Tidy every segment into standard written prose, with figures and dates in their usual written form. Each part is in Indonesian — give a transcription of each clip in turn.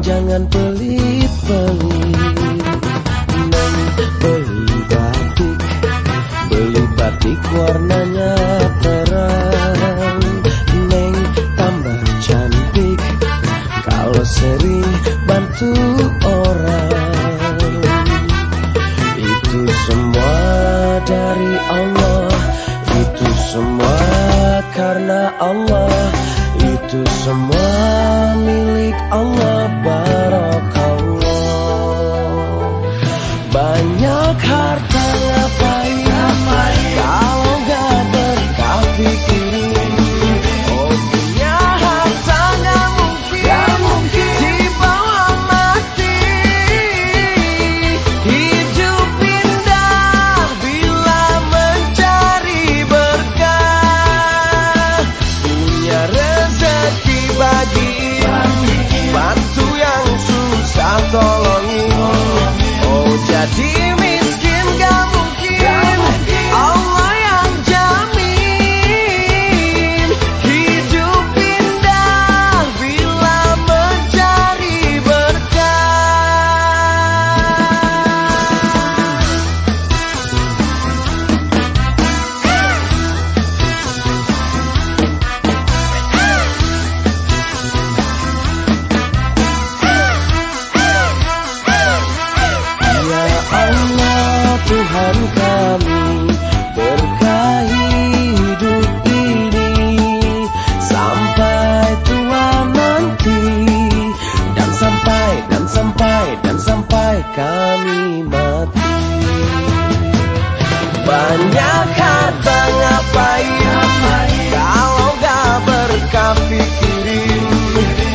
Jangan pelit-pelit. Neng beli batik warnanya terang. Neng tambah cantik kalau sering bantu orang. Itu semua dari Allah, itu semua karena Allah, itu semua milik Allah. Barakallah. Banyak harta ngapain kalau gak berkah pikirin. Oh punya harta gak mungkin dibawa mati. Hidup indah bila mencari berkah. Punya rezeki bagi bantu yang susah tolongin. Oh jadi miskin gak mungkin, Allah yang jamin. Hidup indah bila mencari berkah. Tuhan kami, berkahi hidup ini sampai tua nanti, dan sampai kami mati. Banyak harta ngapain kalau gak berkah pikirin.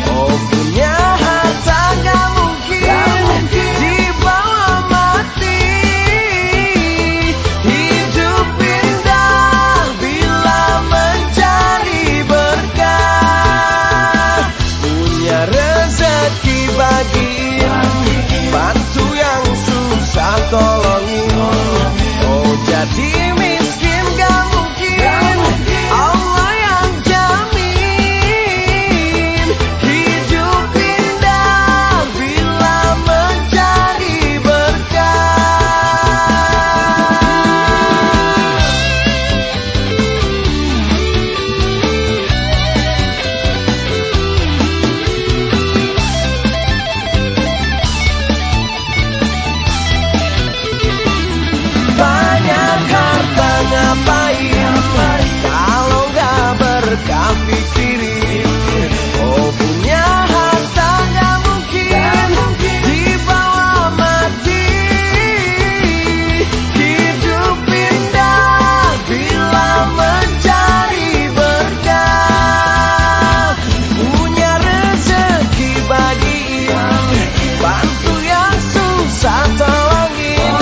Oh punya harta gak mungkin dibawa mati. Hidup indah bila mencari berkah. Punya rezeki bagi bantu yang susah tolongin. Oh jadi miskin gak mungkin, Allah yang jamin. Hidup indah bila mencari ngapain kalau gak berkah pikirin. Oh punya harta gak mungkin dibawa mati. Hidup indah bila mencari berkah. Punya rezeki bagiin, bantu yang susah tolongin.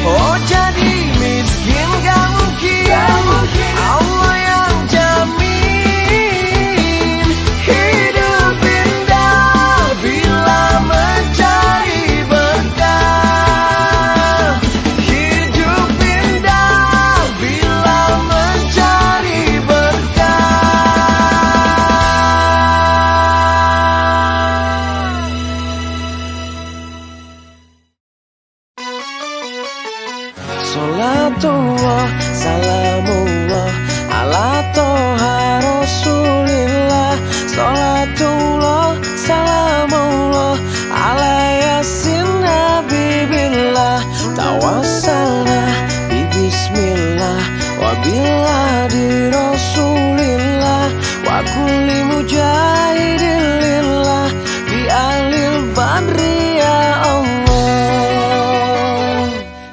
Oh jadi miskin gak mungkin, Allah yang jamin. Hidup indah bila mencari berkah. Hidup indah bila mencari berkah. Salatullah, salamullah ala toha rasulillah. Salatullah, salamullah ala yasin habibillah. Tawassalna bi bismillah wa biladi rasulillah wa kulli mujahidin lillah bi ahlil badri ya Allah.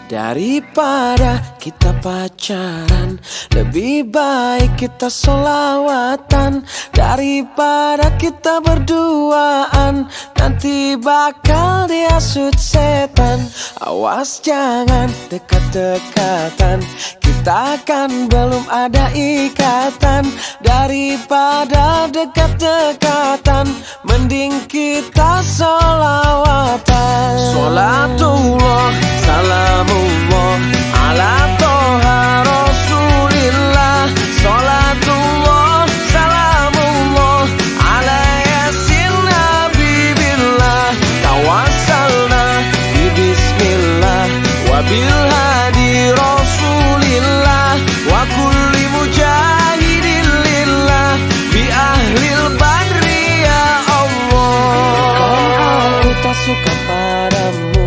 Daripada kita pacaran. Lebih baik kita sholawatan daripada kita berduaan. Nanti bakal dihasut setan. Awas jangan dekat-dekatan, kita kan belum ada ikatan. Daripada dekat-dekatan, mending kita sholawatan. Sholatullah, salamullah ala toha rasulillah. Sholatullah, salamullah ala yasin habibillah. Tawassalna bi bismillah wa bil hadi rasulillah wa kulli mujahidin lillah bi ahlil badri ya Allah. Bukan aku tak suka padamu,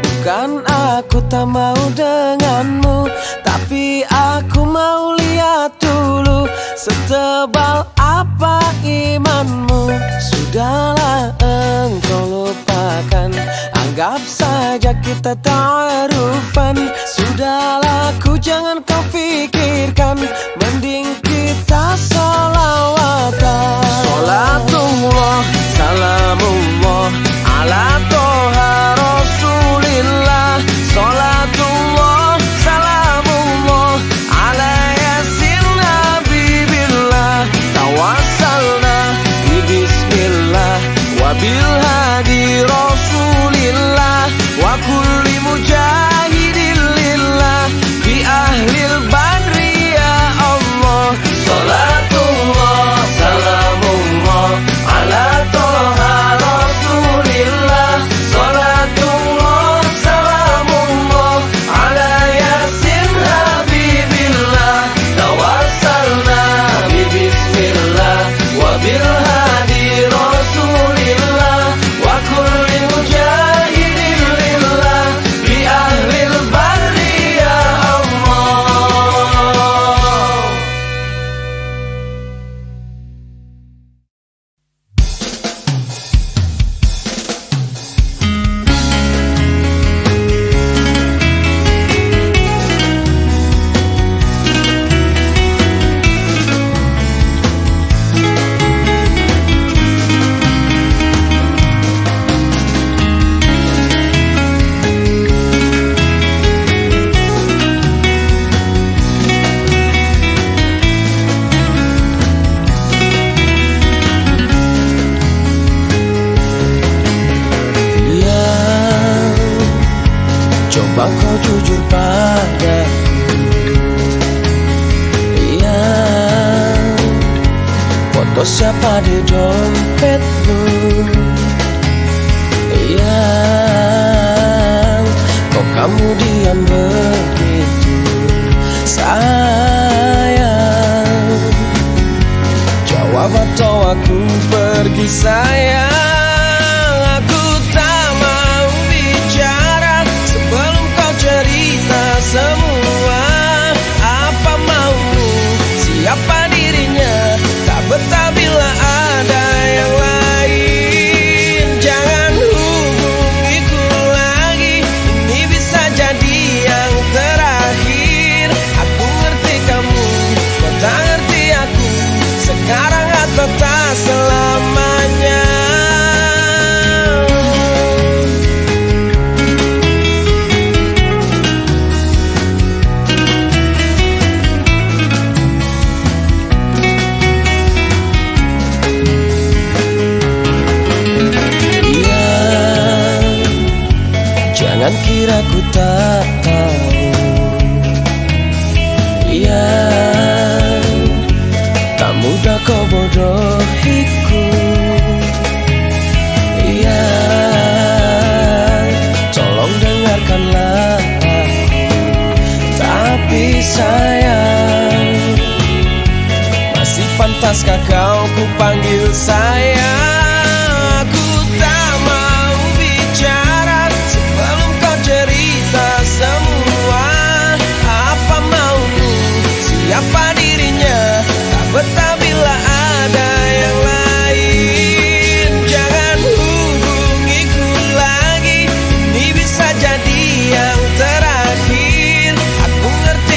bukan aku tak mau denganmu, tapi aku mau lihat dulu setebal apa imanmu. Sudahlah engkau lupakan, anggap saja kita ta'arufan. Sudahlah ku jangan kau pikirkan, mending kita sholawatan. Sholatullah, salamullah ala toha rasulillah. Sholatullah, salamullah ala yasin habibillah. Tawassalna bi bismillah wa bil hadi rasulillah wa kulli mujahidin lillah bi ahlil badri ya Allah. Sholatullah, salamullah ala toha rasulillah. Sholatullah, salamullah ala yasin habibillah. Tawassalna bi bismillah wa bil hadi rasulillah wa kulli mujahidin lillah bi ahlil badri ya Allah. Coba kau jujur padaku, ya, foto siapa di dompetmu, ya, kok kamu diam begitu sayang. Jawab atau aku pergi sayang. Aku tak mau bicara sebelum kau cerita semua apa maumu, siapa dirinya. Tak betah bila ada yang lain. Jangan hubungiku lagi, ini bisa jadi yang terakhir. Aku ngerti kamu, kau tak ngerti aku, sekarang atau tak selamanya. Jangan kira ku tak tahu, ya, tak mudah kau bodohiku, ya, tolong dengarkanlah aku. Tapi sayang, masih pantaskah kau ku panggil sayang? Aku tak mau bicara sebelum kau cerita semua apa maumu, siapa dirinya. Tak betah bila ada yang lain. Jangan hubungiku lagi, ini bisa jadi yang terakhir. Aku ngerti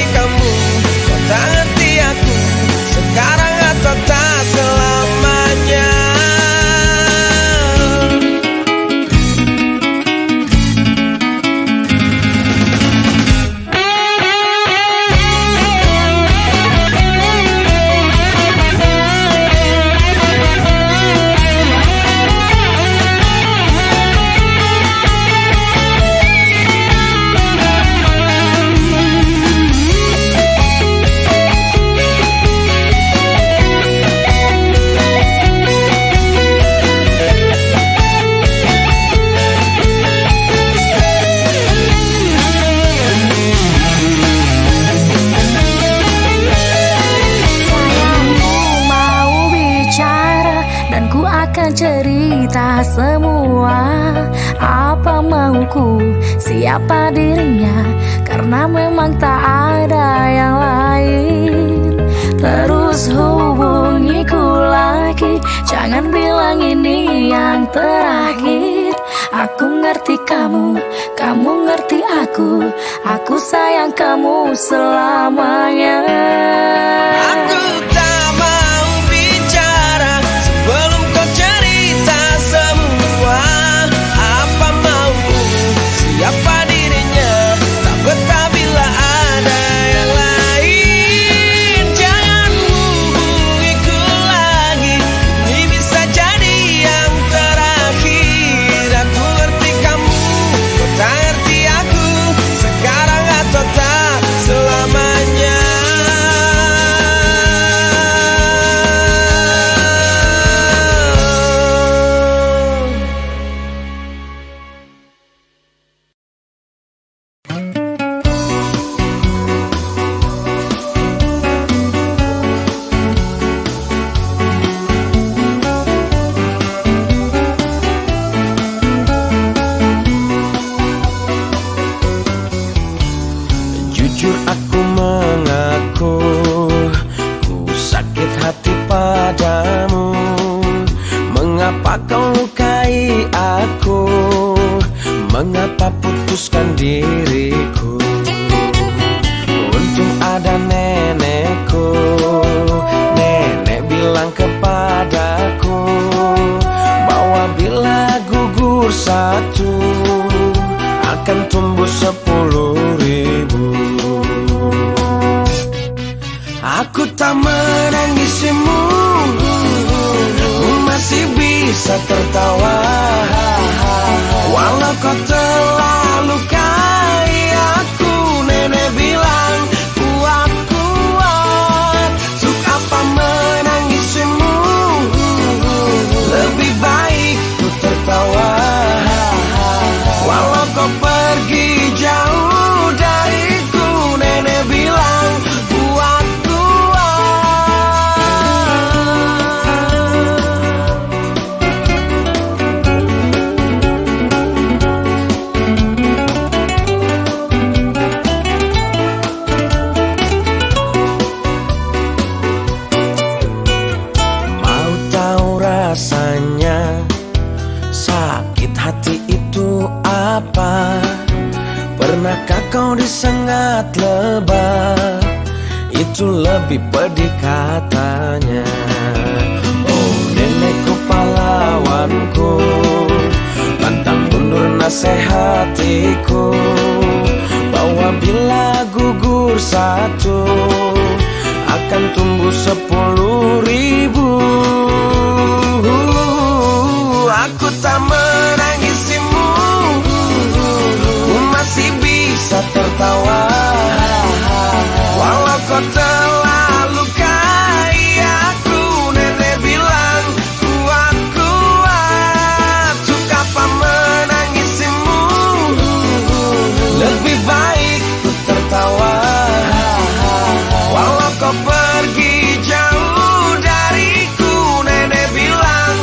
cerita semua apa mauku, siapa dirinya, karena memang tak ada yang lain. Terus hubungiku lagi, jangan bilang ini yang terakhir. Aku ngerti kamu, kamu ngerti aku sayang kamu selamanya. Aku tak mau bicara sebelum kau cerita semua apa maumu, siapa dirinya, tak betah bila ada yang lain. Jangan hubungiku lagi, ini bisa jadi yang terakhir. Aku ngerti kamu, kau tak ngerti aku, sekarang atau tak selamanya. Jujur aku mengaku, ku sakit hati padamu. Mengapa kau lukai aku? Mengapa putuskan diriku? Untung ada nenekku, nenek bilang kepadaku bahwa bila gugur satu akan tumbuh 10.000. Aku tak menangisimu, masih bisa tertawa. Walau kau telah lukai aku, nenek bilang kuat-kuat. Untuk apa menangisimu, lebih baik ku tertawa. Walau kau pergi jauh dariku, nenek bilang kuat-kuat. Mau tahu rasanya sakit hati itu apa? Pernahkah kau disengat lebah? Itu lebih pedih katanya. Oh nenekku pahlawanku, pantang mundur nasihatiku, bahwa bila gugur satu akan tumbuh 10.000. Aku tak menangisimu, masih bisa tertawa. Walau kau telah lukai aku, nenek bilang kuat-kuat. Untuk apa menangisimu, lebih baik ku tertawa. Walau kau pergi jauh dariku, nenek bilang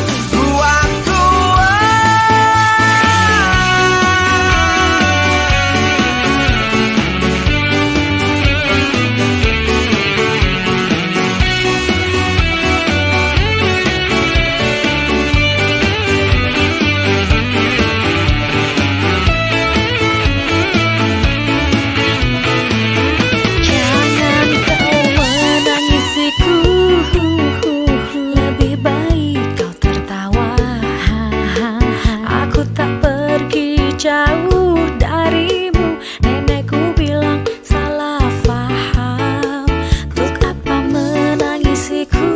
jauh darimu, nenekku bilang salah faham. Untuk apa menangisiku,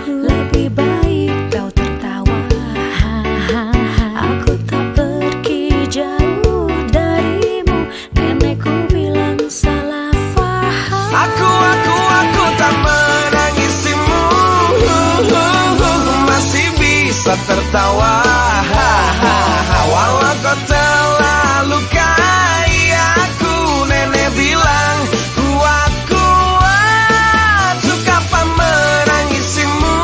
lebih baik kau tertawa. Aku tak pergi jauh darimu, nenekku bilang salah faham. Aku tak menangisimu, masih bisa tertawa. Walau kau telah lukai aku, nenek bilang kuat-kuat. Untuk apa menangisimu,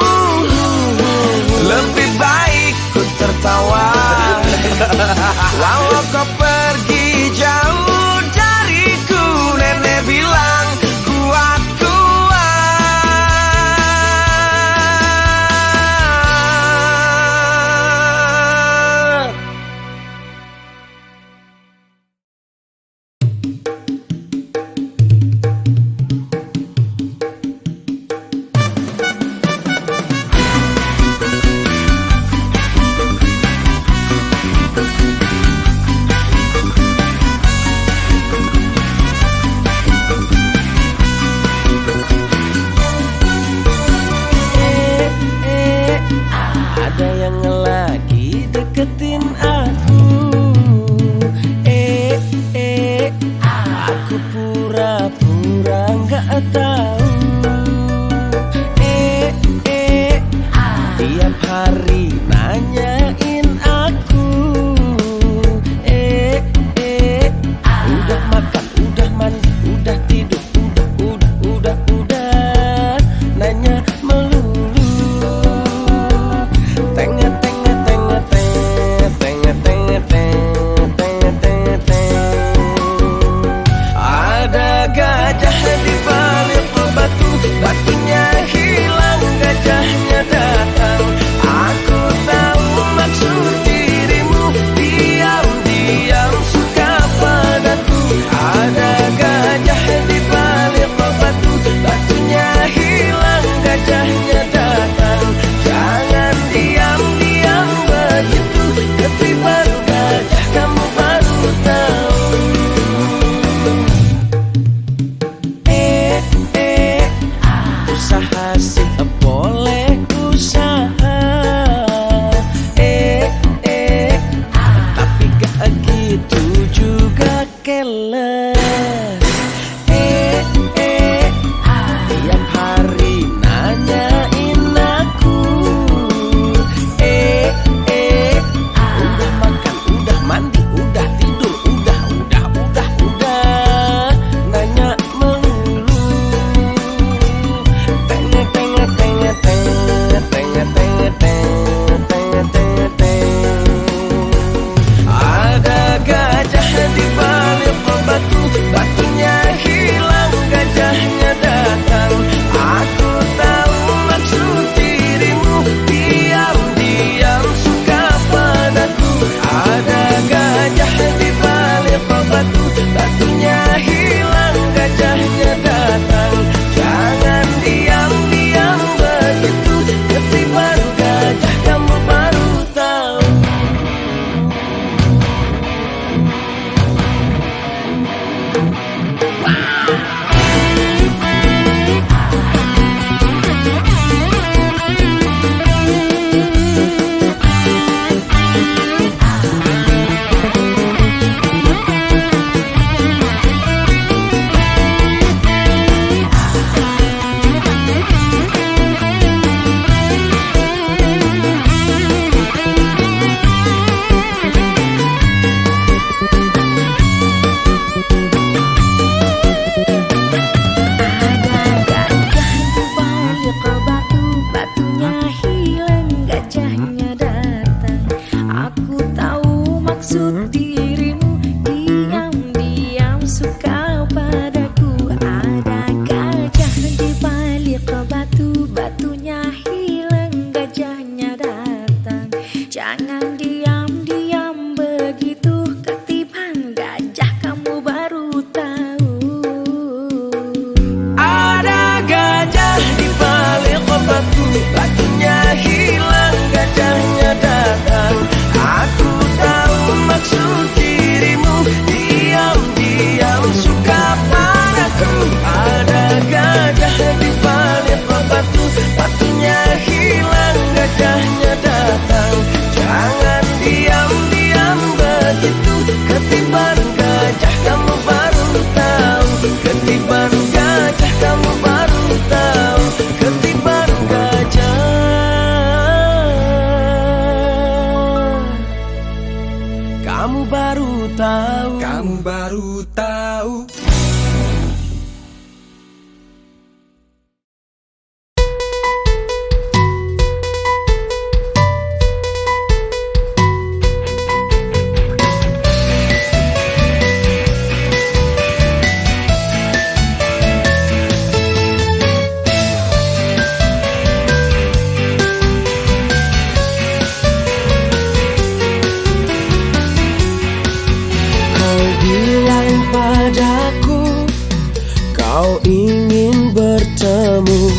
ingin bertemu.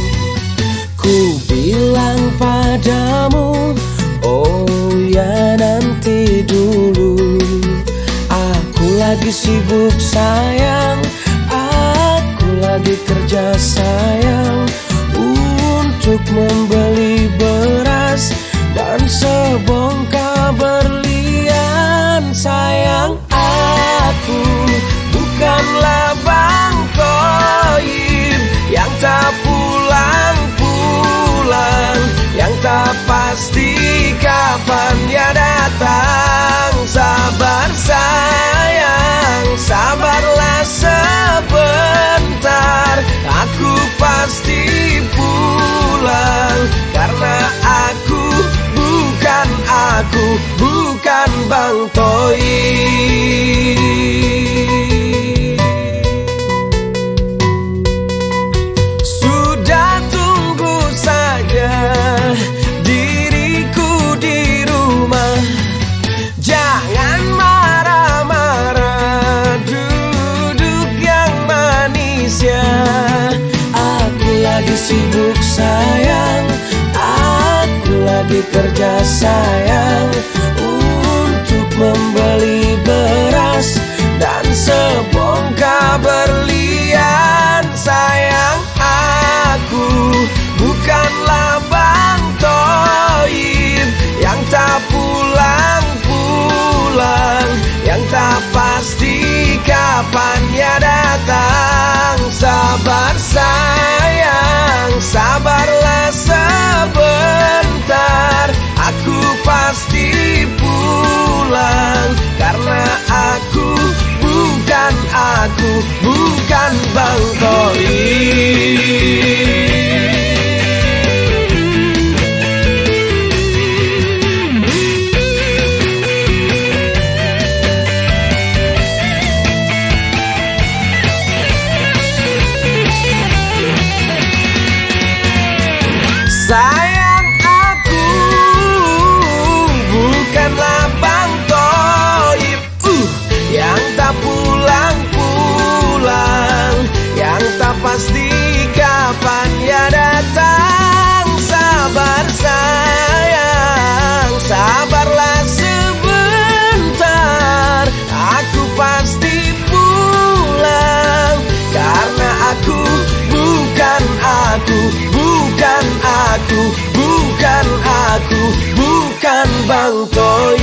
Ku bilang padamu, oh ya nanti dulu. Aku lagi sibuk sayang, aku lagi kerja sayang, untuk membeli beras dan sebongkah berlian. Sayang, aku bukanlah Bang Toib yang tak pulang-pulang, yang tak pasti kapan dia datang. Sabar sayang, sabarlah sebentar, aku pasti pulang. Karena aku bukan Bang Toib. Sudah tunggu saja diriku di rumah, jangan marah-marah, duduk yang manis ya. Aku lagi sibuk sayang, aku lagi kerja sayang, untuk membeli beras dan sebongkah berlian. Sayang, aku bukanlah Bang Toib yang tak pulang-pulang, yang tak pasti kapan dia datang. Sabar sayang, sabarlah sebentar, aku pasti pulang. Karena aku bukan Bang Toib. Sayang, aku bukanlah Bang Toib yang tak pulang-pulang, yang tak pasti kapan dia datang. Sabar sayang, sabarlah sebentar, aku pasti pulang. Karena aku bukan Bang Toib.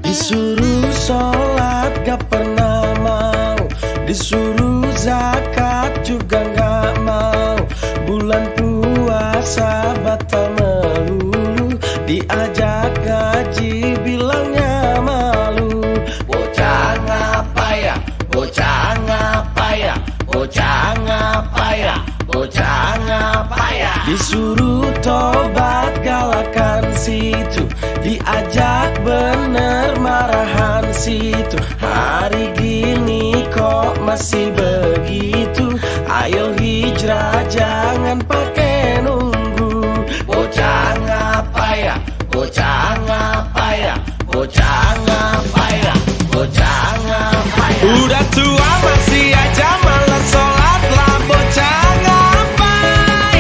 Disuruh sholat gak pernah mau, disuruh zakat juga gak mau, bulan puasa batal melulu, diajak gaji bilangnya malu. Bocah ngapa ya, bocah ngapa ya, bocah ngapa ya, bocah ngapa ya. Disuruh tobat galakan situ, diajak bener marahan situ. Hari gini kok masih begitu, ayo hijrah jangan pakai nunggu. Bocah ngapa ya, bocah ngapa ya, bocah ngapa ya, bocah ngapa ya. Udah tua masih aja malas sholat lah, bocah ngapa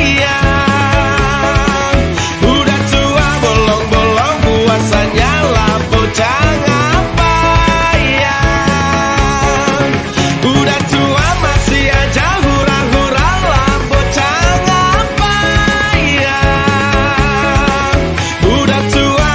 ya. Udah tua bolong-bolong puasanya lah, bocah ngapa ya. Udah tua masih aja hura-hura lah, bocah ngapa ya. Udah tua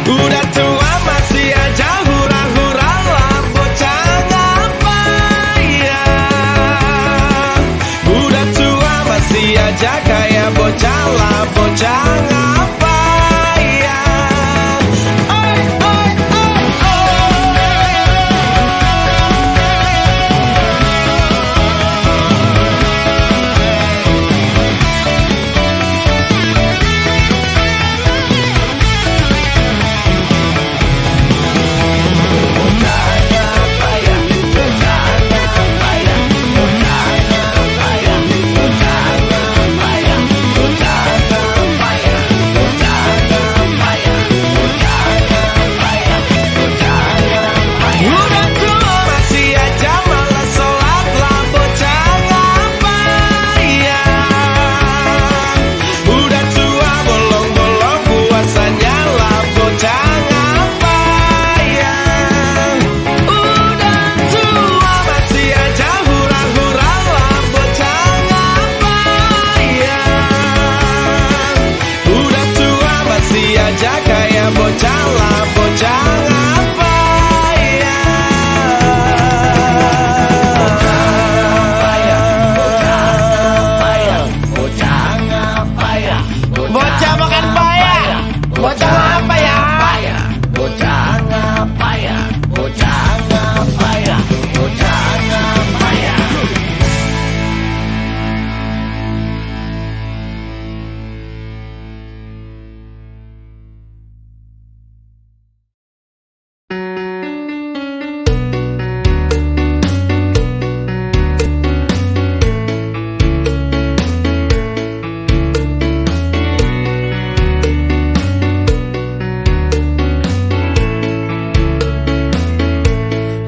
Udah tua masih aja hura-hura lah bocah ngapayang. Udah tua masih aja kayak bocah lah bocah ngapayang. Oi, oi, oi, udah tua masih aja malas sholat lah bocah ngapayang. Udah tua bolong-bolong puasanya lah bocah ngapayang. Udah tua masih aja hura-hura lah bocah ngapayang. Udah tua masih aja kayak bocah lah bocah ngapayang. Bocah makan paya, bocah apa ya? Bocah ngapaya, bocah ngapaya, bocah ngapaya.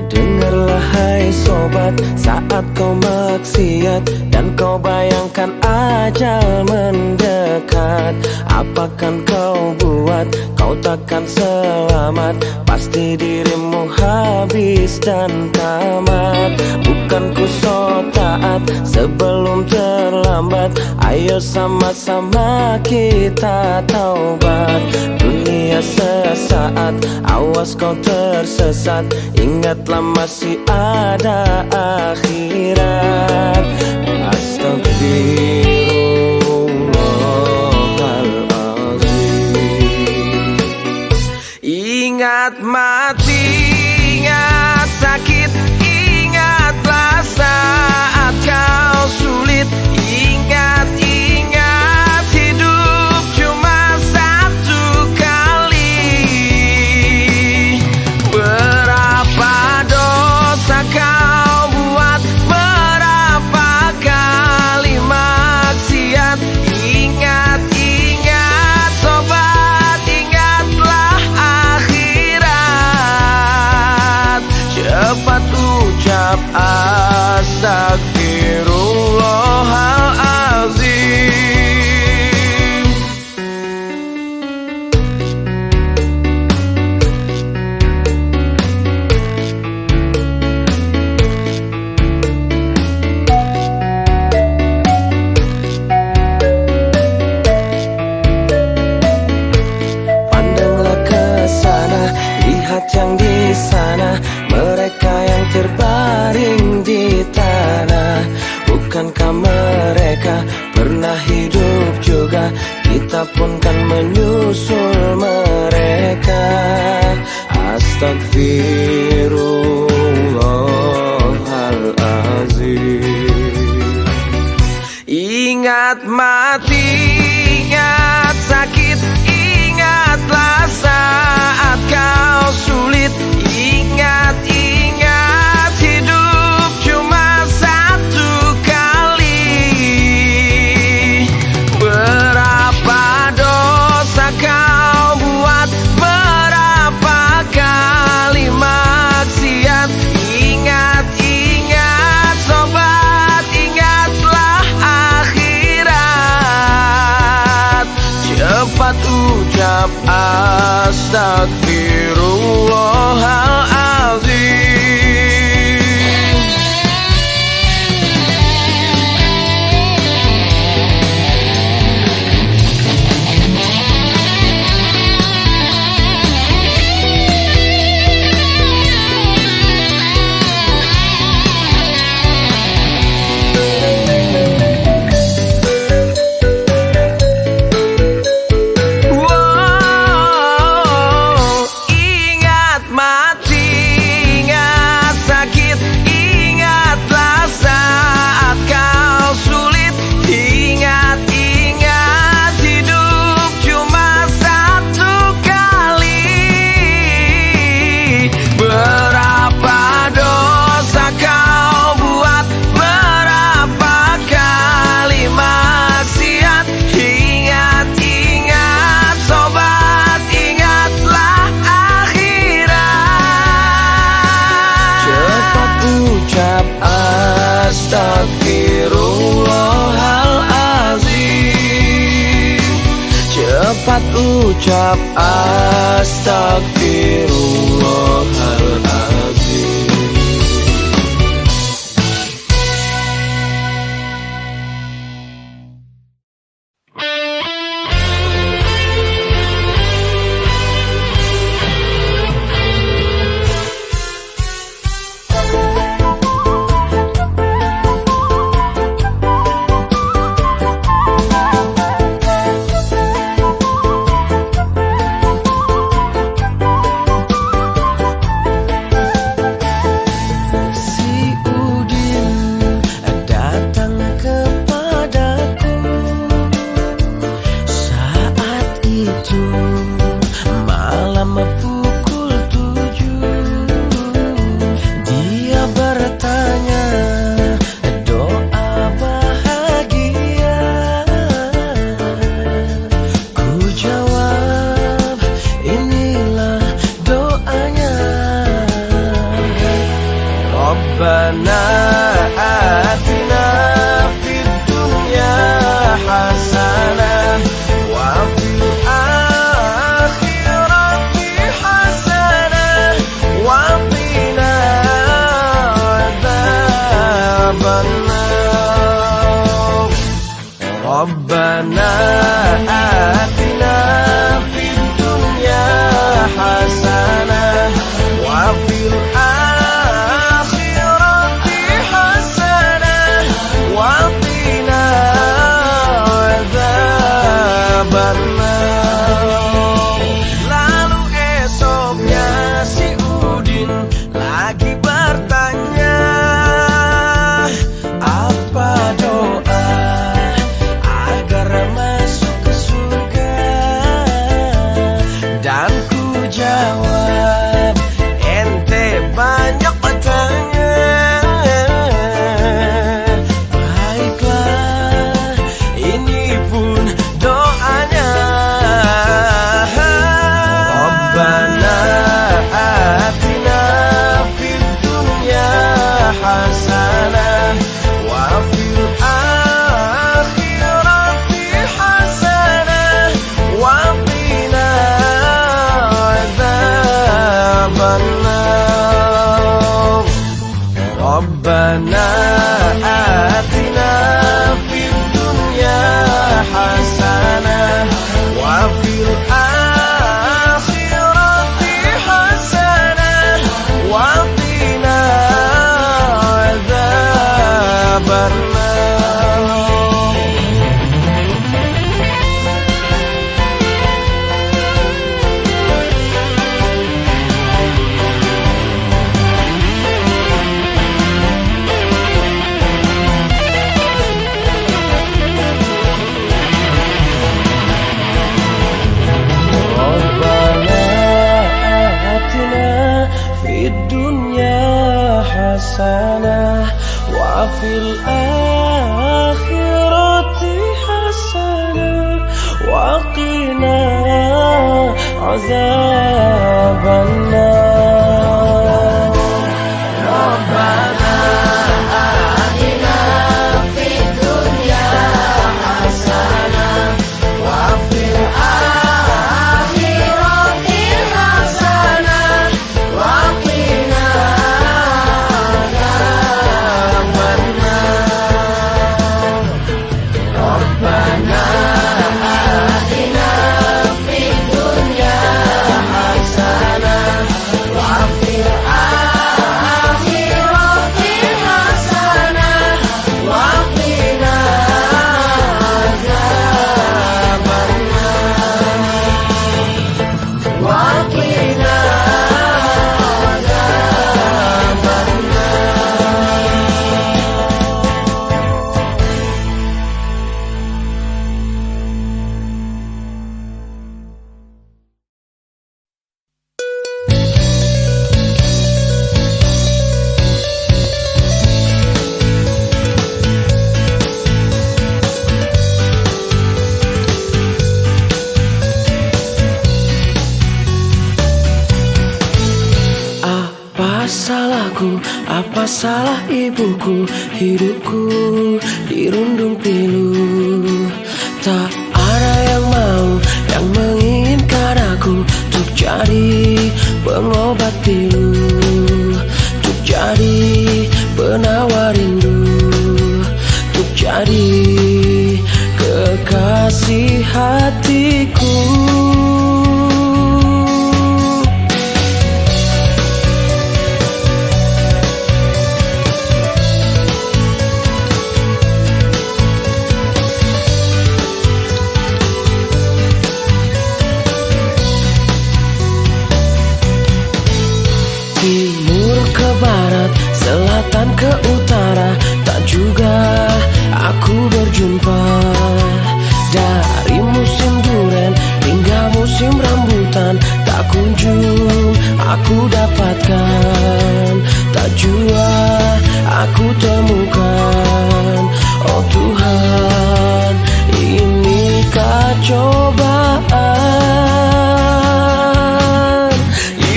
Dengarlah hai sobat, saat kau maksiat dan kau bayangkan ajal mendekat, apakan kau buat? Kau takkan selamat, pasti dirimu habis dan tamat. Bukan ku so taat sebelum terlambat, ayo sama-sama kita taubat. Dunia sesaat, awas kau tersesat, ingatlah masih ada akhirat. Astagfirullahaladzim. Ingat mati, ingat sakit, ingatlah saat kau sulit. Ingat, ingat hidup cuma satu kali. Berapa dosa kau buat, berapa kali maksiat. Ingat, ingat sobat, ingatlah akhirat. Cepat ucap astagfirullahaladzim. Pandanglah ke sana, lihat yang di sana, mereka yang terbaring di tanah. Bukankah mereka pernah hidup juga? Kita pun kan menyusul mereka. Astagfirullahaladzim. Ingat mati, ingat sakit, ingatlah saat kau sulit. Ingat, ingat hidup cuma satu kali. Berapa dosa kau buat, berapa kali maksiat. Ingat, ingat sobat, ingatlah akhirat. Cepat ucap astagfirullahaladzim. ucap astagfirullahaladzim. Rabbana atina fid dunya hasanah wa fil akhirati hasanah wa qina adzabannar. Rabbana atina fid dunya hasanah wa fil lalu esoknya si Udin lagi bertanya, apa doa agar masuk ke surga? Dan ku jawab, ente banyak bertanya. Baiklah, ini pun doanya. Rabbana atina fid dunya hasanah wa fil akhirati hasanah wa qina adzabannar. Rabbana atina fid dunya hasanah wa fil akhirati hasanah wa qina adzabannar. Fid dunya hasanah wa fil akhirati hasanah wa qina azabannar. Rabbana atina fid dunya hasanah wa fil akhirati hasanah wa qina adzabannar. Rabbana atina fid dunya hasanah wa fil akhirati hasanah wa qina adzabannar. Wa qina salahku, apa salah ibuku? Hidupku dirundung pilu. Tak ada yang mau, yang menginginkan pengobat pilu, untuk jadi penawar rindu, untuk jadi kekasih hatiku. Timur ke barat, selatan ke utara, tak juga aku berjumpa. Dari musim duren hingga musim rambutan, tak kunjung aku dapatkan, tak jua aku temukan. Oh Tuhan, inikah cobaan?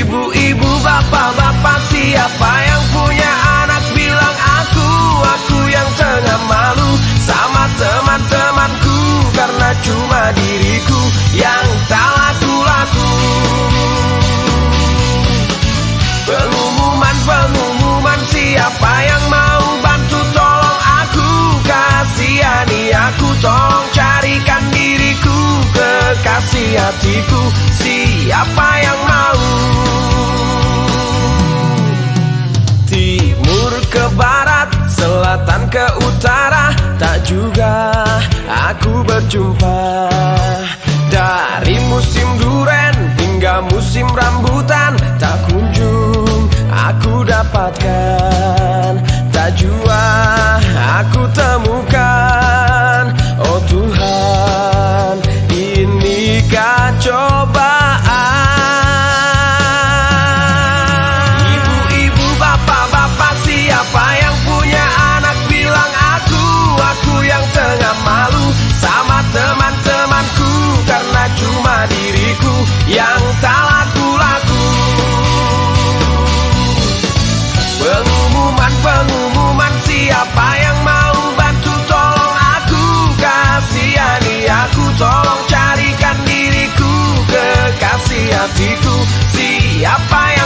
Ibu-ibu, bapak-bapak, siapa yang punya anak bilang aku yang tengah malu sama teman-temanku, karena cuma diriku yang tak laku-laku. Pengumuman, siapa yang mau bantu tolong aku, kasihani aku, tolong carikan diriku kekasih hatiku. Siapa yang mau? Timur ke barat, selatan ke utara, tak juga aku berjumpa. Dari musim duren hingga musim rambutan, tak kunjung aku dapatkan, tak jua aku temukan. Oh Tuhan, inikah cobaan? Ibu-ibu, bapak-bapak, siapa yang punya anak bilang aku yang tengah malu sama teman-temanku, karena cuma diriku yang tak laku-laku. Pengumuman, siapa yang mau bantu tolong aku, kasihani aku, tolong carikan diriku kekasih hatiku. Siapa yang